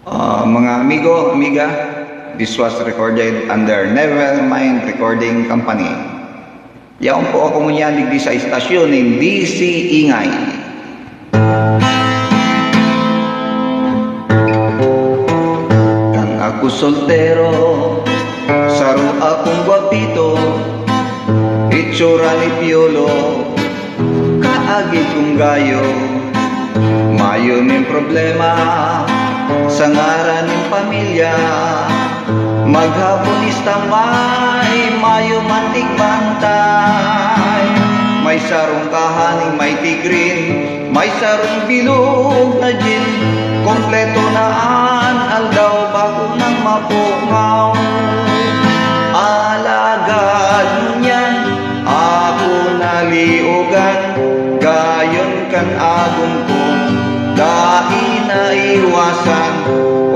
Mga amigo, amiga, this was recorded under Nevermind Recording Company. Yaon po ako munyanig di sa istasyon ng DC Ingay. Kan ako soltero, saro akong gwapito, itsura ni Piolo, kaagid kong gayo, mayo ning problema sa ngaran ng pamilya. Maghapon istambay, mayo mantig bantay. May sarong kahaning, may tigrin, may sarong bilog na gin. Kompleto naan, aldaw bago nang mapungaw. Alagad niyan, ako naliugan, gayon kan agong ko, dahil naiwasan.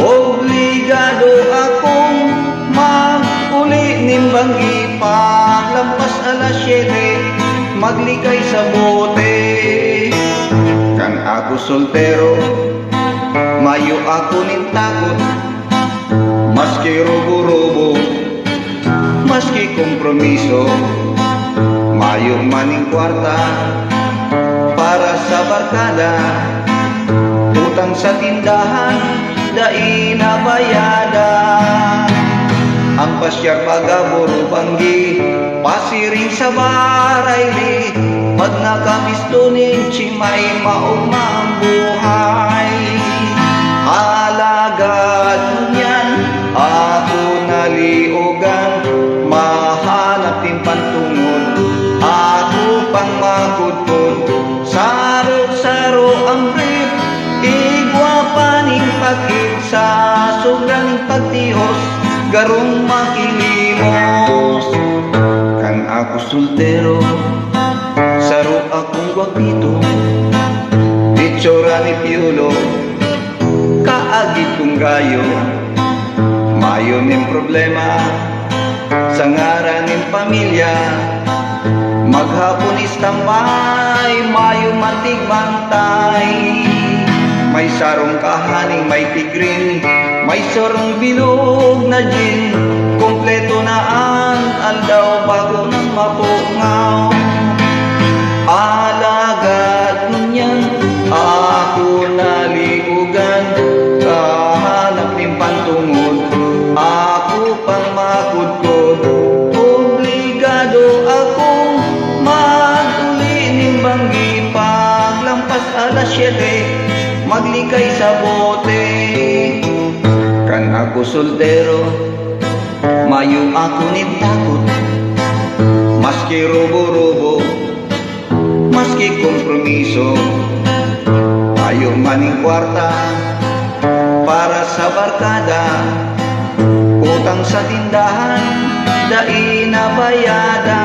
Obligado akong mag-uli nimbang ipaglampas alas 7, maglikay sa bote. Kan ako soltero, mayo ako nin takot, maski rubo-rubo, maski kompromiso, mayo maning kwarta para sa barkada. Utang sa tindahan, dai na bayada. Ang pasyar pagaburo banggi, pasiring sa barayli. Pag nakamistunin, chimay maugma ang buhay. Alagad niyan, ako naliugan, mahanap din pantungod, ako pang makudkod. Saro-saro ang brief, igwapaning pagkit sa sobrang pagtihos, garong makilimos. Kan ako soltero, saro akong gwapito, itsura ni Piolo, kaagid kong gayo, mayo ning problema sa ngaran ng pamilya. Maghapon istambay, mayo mantig bantay. May sarong kahaning, may tigrin, may sarong bilog na gin. Kompleto na ang aldaw bago nang mapungaw. Alagad niyan, ako naliugan, kahanap ng pantungod, ako pang makudkod. Obligado akong mag-uli nimbang ipaglampas alas 7, maglikay sa bote. Kan ako soltero, mayo ako nin takot, maski rubo-rubo, maski kompromiso, mayo maning kwarta para sa barkada. Utang sa tindahan, dai na bayada.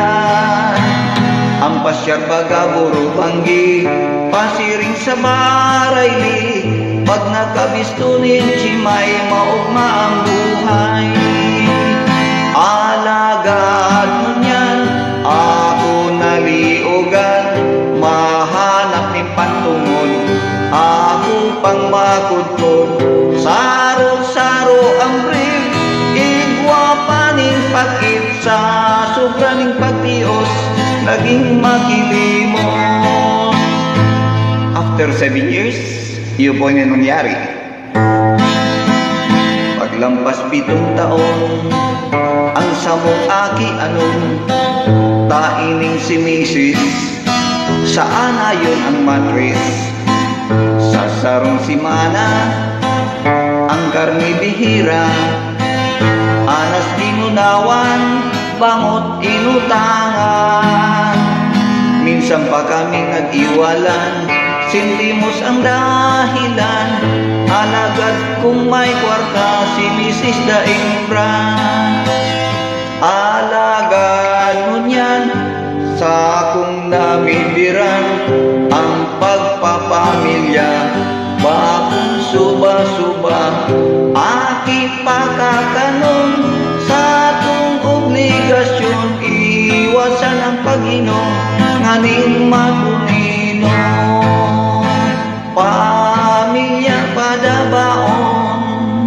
Ang pasyar pagaburo banggi, pasiring sa barayli. Pag nakabistunin, chimay maugma ang buhay. Alagad niyan, ako naliugan, mahanap ng pantungod, ako pang makudkod. Saro-saro ang brief, igwapaning pagkit sa sobrang pagtios, naging makilimos. After 7 years, iyo po na nangyari. Paglampas 7 taon, ang samong aki anong taining si Mrs. Saan ayon ang matris? Sa sarong simana, ang karni bihira, anas ginunawan, bangot inutangan. Minsan pa kami nag-iwalan, sentimos ang dahilan. Alagad kung may kwarta, si Mrs. Daimbra. Alagad mo niyan, sa akong namibiran, ang pagpapamilya, bakong suba-suba, aki pakakanon, sa atong obligasyon, iwasan ang pag-inom, nganing magunino. Pamilya padabaon,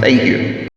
Thank you.